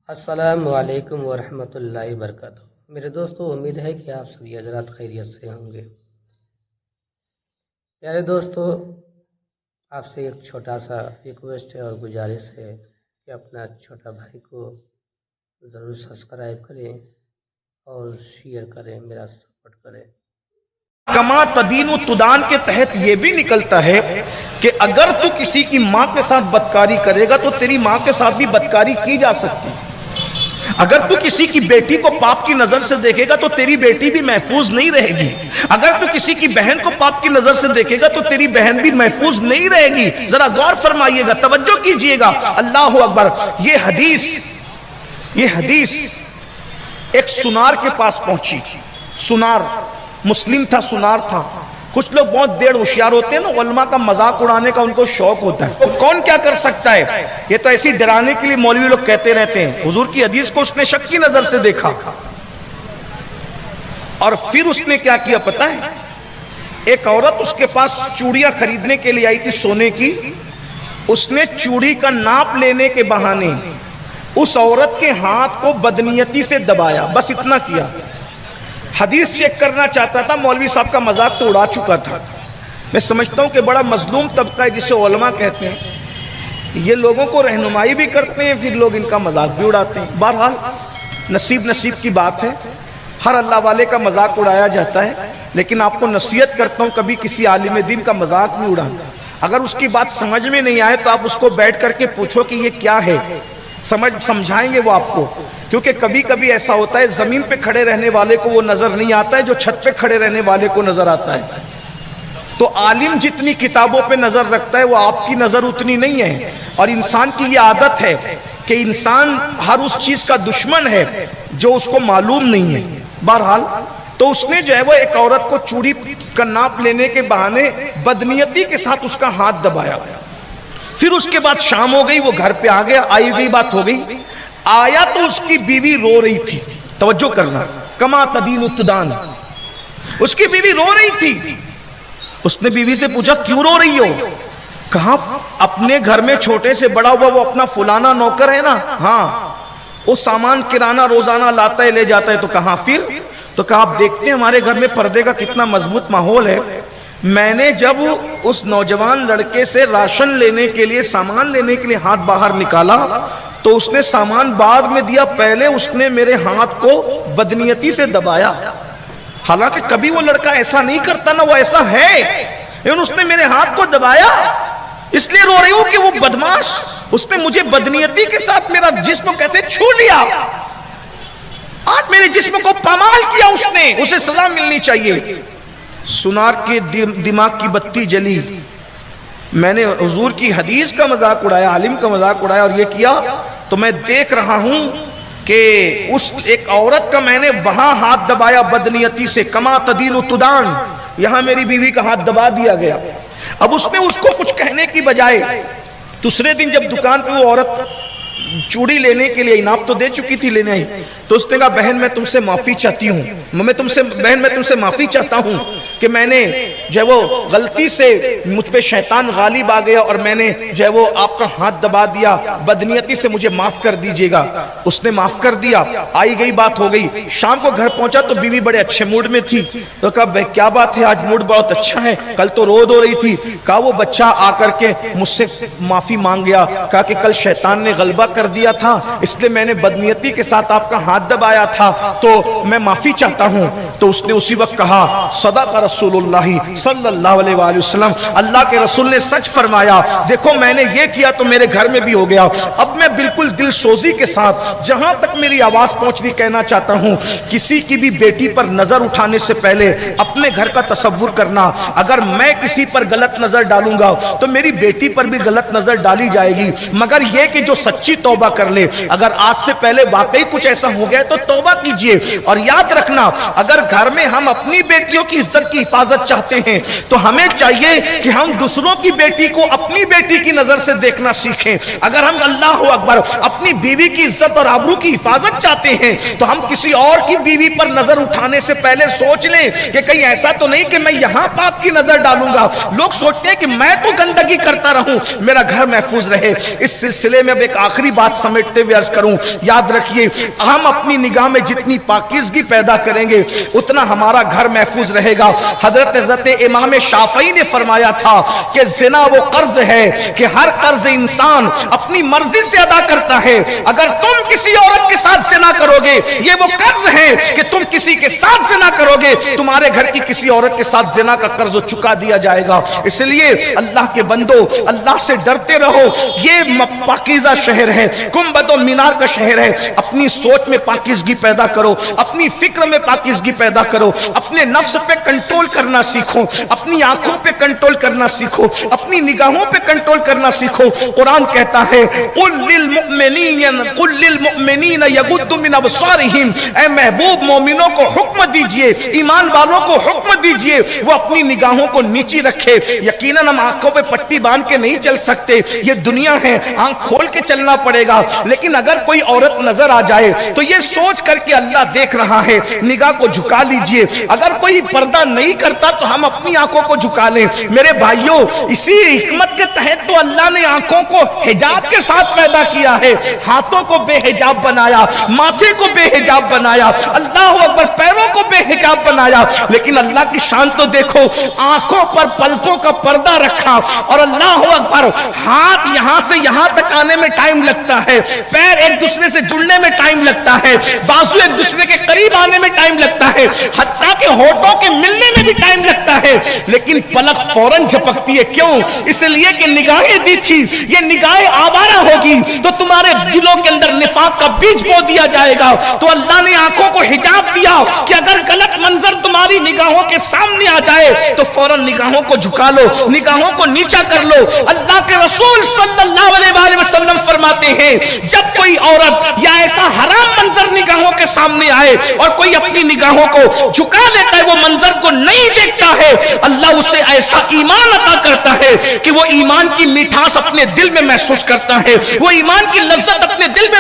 السلام علیکم ورحمۃ اللہ وبرکاتہ۔ میرے دوستو، امید ہے کہ آپ سبھی حضرات خیریت سے ہوں گے۔ پیارے دوستو، آپ سے ایک چھوٹا سا ریکویسٹ ہے اور گزارش ہے کہ اپنا چھوٹا بھائی کو ضرور سبسکرائب کریں اور شیئر کریں، میرا سپورٹ کریں۔ کما تدین و تدان کے تحت یہ بھی نکلتا ہے کہ اگر تو کسی کی ماں کے ساتھ بدکاری کرے گا تو تیری ماں کے ساتھ بھی بدکاری کی جا سکتی۔ اگر تو کسی کی بیٹی کو پاپ کی نظر سے دیکھے گا تو تیری بیٹی بھی محفوظ نہیں رہے گی۔ اگر تو کسی کی بہن کو پاپ کی نظر سے دیکھے گا تو تیری بہن بھی محفوظ نہیں رہے گی۔ ذرا غور فرمائیے گا، توجہ کیجئے گا۔ اللہ اکبر۔ یہ حدیث ایک سنار کے پاس پہنچی۔ سنار مسلم تھا، سنار تھا۔ کچھ لوگ بہت دیر ہوشیار ہوتے ہیں نا، علماء کا مذاق اڑانے کا ان کو شوق ہوتا ہے۔ کون کیا کر سکتا ہے؟ یہ تو ایسی ڈرانے کے لیے مولوی لوگ کہتے رہتے ہیں۔ حضور کی حدیث کو اس نے شک کی نظر سے دیکھا، اور پھر اس نے کیا کیا پتہ ہے؟ ایک عورت اس کے پاس چوڑیاں خریدنے کے لیے آئی تھی سونے کی۔ اس نے چوڑی کا ناپ لینے کے بہانے اس عورت کے ہاتھ کو بدنیتی سے دبایا، بس اتنا کیا۔ حدیث چیک کرنا چاہتا تھا، مولوی صاحب کا مذاق تو اڑا چکا تھا۔ میں سمجھتا ہوں کہ بڑا مظلوم طبقہ ہے جسے علماء کہتے ہیں، یہ لوگوں کو رہنمائی بھی کرتے ہیں، پھر لوگ ان کا مذاق بھی اڑاتے ہیں۔ بہرحال نصیب کی بات ہے، ہر اللہ والے کا مذاق اڑایا جاتا ہے، لیکن آپ کو نصیحت کرتا ہوں کبھی کسی عالم دین کا مذاق نہیں اڑانا۔ اگر اس کی بات سمجھ میں نہیں آئے تو آپ اس کو بیٹھ کر کے پوچھو کہ یہ کیا ہے، سمجھائیں گے وہ آپ کو۔ کیونکہ کبھی کبھی ایسا ہوتا ہے زمین پہ کھڑے رہنے والے کو وہ نظر نہیں آتا ہے جو چھت پہ کھڑے رہنے والے کو نظر آتا ہے۔ تو عالم جتنی کتابوں پہ نظر رکھتا ہے وہ آپ کی نظر اتنی نہیں ہے۔ اور انسان کی یہ عادت ہے کہ انسان ہر اس چیز کا دشمن ہے جو اس کو معلوم نہیں ہے۔ بہرحال تو اس نے جو ہے وہ ایک عورت کو چوڑی کا ناپ لینے کے بہانے بدنیتی کے ساتھ اس کا ہاتھ دبایا۔ پھر اس کے بعد شام ہو گئی، وہ گھر پہ آ گیا، آئی گئی بات ہو گئی۔ آیا تو اس کی بیوی رو رہی تھی، توجہ کرنا، کما تدین تدان۔ اس کی بیوی رو رہی تھی۔ اس نے بیوی سے پوچھا کیوں رو رہی ہو؟ کہا اپنے گھر میں چھوٹے سے بڑا ہوا وہ اپنا فلانا نوکر ہے نا، ہاں وہ سامان کرانہ روزانہ لاتا ہے لے جاتا ہے۔ تو کہا پھر؟ تو کہا آپ دیکھتے ہیں ہمارے گھر میں پردے کا کتنا مضبوط ماحول ہے۔ میں نے جب اس نوجوان لڑکے سے راشن لینے کے لیے، سامان لینے کے لیے ہاتھ باہر نکالا تو اس نے سامان بعد میں دیا، پہلے اس نے میرے ہاتھ کو بدنیتی سے دبایا۔ حالانکہ کبھی وہ لڑکا ایسا نہیں کرتا نا، وہ ایسا ہے، لیکن اس نے میرے ہاتھ کو دبایا۔ اس لیے رو رہی ہوں کہ وہ بدماش، اس نے مجھے بدنیتی کے ساتھ میرا جسم کیسے چھو لیا، آج میرے جسم کو پامال کیا اس نے، اسے سزا ملنی چاہیے۔ سنار کے دماغ کی بتی جلی۔ میں نے حضور کی حدیث کا مذاق اڑایا، عالم کا مذاق اڑایا اور یہ کیا، تو میں دیکھ رہا ہوں کہ اس ایک عورت کا میں نے وہاں ہاتھ دبایا بدنیتی سے، کما تدین و تدان، یہاں میری بیوی کا ہاتھ دبا دیا گیا۔ اب اس نے اس کو کچھ کہنے کی بجائے دوسرے دن جب دکان پہ وہ عورت چوڑی لینے کے لیے انعام تو دے چکی تھی، لینے آئی تو اس نے کہا بہن میں تم سے معافی چاہتی ہوں، بہن میں تم سے معافی چاہتا ہوں کہ میں نے جو ہے وہ غلطی سے مجھ پہ شیطان غالب آ گیا اور میں نے جو ہے وہ آپ کا ہاتھ دبا دیا، بدنیتی سے مجھے معاف کر دیجئے گا۔ اس نے معاف کر دیا، آئی گئی بات ہو گئی۔ شام کو گھر پہنچا تو بیوی بڑے اچھے موڈ میں تھی، تو کہا بھائی کیا بات ہے، آج موڈ بہت اچھا ہے، کل تو رو رہی تھی۔ کہا وہ بچہ آ کر کے مجھ سے معافی مانگ گیا، کہا کہ کل شیطان نے غلبہ کر دیا تھا، اس لیے میں نے بدنیتی کے ساتھ آپ کا ہاتھ دبایا تھا، تو میں معافی چاہتا ہوں۔ تو اس نے اسی وقت کہا صدق رسول اللہ صلی اللہ علیہ وآلہ وسلم، اللہ کے رسول نے سچ فرمایا، دیکھو میں نے یہ کیا تو میرے گھر میں بھی ہو گیا۔ اب میں بالکل دل سوزی کے ساتھ جہاں تک میری آواز پہنچنی کہنا چاہتا ہوں، کسی کی بھی بیٹی پر نظر اٹھانے سے پہلے اپنے گھر کا تصور کرنا، اگر میں کسی پر غلط نظر ڈالوں گا تو میری بیٹی پر بھی غلط نظر ڈالی جائے گی، مگر یہ کہ جو سچی توبہ کر لے، اگر آج سے پہلے واقعی کچھ ایسا ہو گیا تو توبہ کیجئے۔ اور یاد رکھنا، اگر گھر میں ہم اپنی بیٹیوں کی عزت عزت کی حفاظت چاہتے ہیں تو ہمیں چاہیے کہ ہم دوسروں کی بیٹی کو اپنی بیٹی کی نظر سے دیکھنا سیکھیں. اگر ہم اللہ اکبر اپنی بیوی کی عزت اور آبرو کی حفاظت چاہتے ہیں تو ہم کسی اور کی بیوی پر نظر اٹھانے سے پہلے سوچ لیں کہ کہیں ایسا تو نہیں کہ میں یہاں پاپ کی نظر ڈالوں گا. لوگ سوچتے ہیں کہ میں تو گندگی کرتا رہوں, میرا گھر محفوظ رہے. اس سلسلے میں اب ایک آخری بات سمیٹتے ہوئے عرض کروں, یاد رکھیے ہم اپنی نگاہ میں جتنی پاکیزگی پیدا کریں گے اتنا ہمارا گھر محفوظ رہے گا. حضرت امام شافعی نے فرمایا تھا کہ زنا وہ قرض ہے کہ ہر قرض انسان اپنی مرضی سے ادا کرتا ہے. اگر تم کسی عورت کے ساتھ زنا کرو گے یہ وہ قرض ہے کہ تم کسی کے ساتھ زنا کرو گے, تمہارے گھر کی کسی عورت کے ساتھ زنا کا قرض چکا دیا جائے گا. اس لیے اللہ کے بندو اللہ سے ڈرتے رہو. یہ پاکیزہ شہر ہے, گنبد و مینار کا شہر ہے. اپنی سوچ میں پاکیزگی پیدا کرو, اپنی فکر میں پاکیزگی پیدا کرو, اپنے نفس پہ کنٹرول کرنا سیکھو, اپنی آنکھوں پہ کنٹرول کرنا سیکھو, اپنی نگاہوں پہ کنٹرول کرنا سیکھو. قرآن کہتا ہے قل للمؤمنین یغضوا من ابصارہم, اے محبوب مومنوں کو حکم دیجئے, ایمان والوں کو حکم دیجئے وہ اپنی نگاہوں کو نیچی رکھے. یقیناً ہم آنکھوں پہ پٹی باندھ کے نہیں چل سکتے, یہ دنیا ہے, آنکھ کھول کے چلنا پڑے گا. لیکن اگر کوئی عورت نظر آ جائے تو یہ سوچ کر کے اللہ دیکھ رہا ہے, نگاہ کو جھکا لیجئے. اگر کوئی پردہ نہیں کرتا تو ہم اپنی آنکھوں کو جھکا لیں. میرے بھائیوں, اسی حکمت کے تحت تو اللہ نے آنکھوں کو حجاب کے ساتھ پیدا کیا ہے, ہاتھوں کو بے حجاب بنایا, ماتھے کو بے حجاب بنایا, اللہ اکبر پیروں کو بے حجاب بنایا. لیکن اللہ کی شان تو دیکھو, آنکھوں پر پلکوں کا پردہ رکھا, اور اللہ اکبر ہاتھ یہاں سے یہاں تک آنے میں ٹائم لگتا ہے, پیر ایک دوسرے سے جڑنے میں ٹائم لگتا ہے, بازو ایک دوسرے کے قریب آنے میں ٹائم لگتا ہے, حتیٰ کہ ہونٹوں کے ملنے میں بھی ٹائم لگتا ہے, لیکن پلک فوراً جھپکتی ہے. کیوں؟ اس لیے کہ نگاہیں دی تھی, یہ نگاہیں آوارہ ہوگی تو تمہارے دلوں کے اندر نفاق کا بیج بو دیا جائے گا. تو اللہ نے آنکھوں کو حجاب دیا کہ اگر غلط منظر تمہاری نگاہوں کے سامنے آ جائے تو فوراً نگاہوں کو جھکا لو, نگاہوں کو نیچا کر لو. اللہ کے رسول صلی اللہ علیہ وآلہ وسلم فرماتے ہیں جب کوئی عورت یا ایسا حرام منظر نگاہوں کے سامنے آئے اور کوئی اپنی نگاہوں کو جھکا لیتا ہے, وہ منظر کو نہیں دیکھتا ہے, اللہ اسے ایسا ایمان عطا کرتا ہے کہ وہ ایمان کی مٹھاس اپنے دل میں محسوس کرتا ہے, وہ ایمان کی لذت اپنے دل میں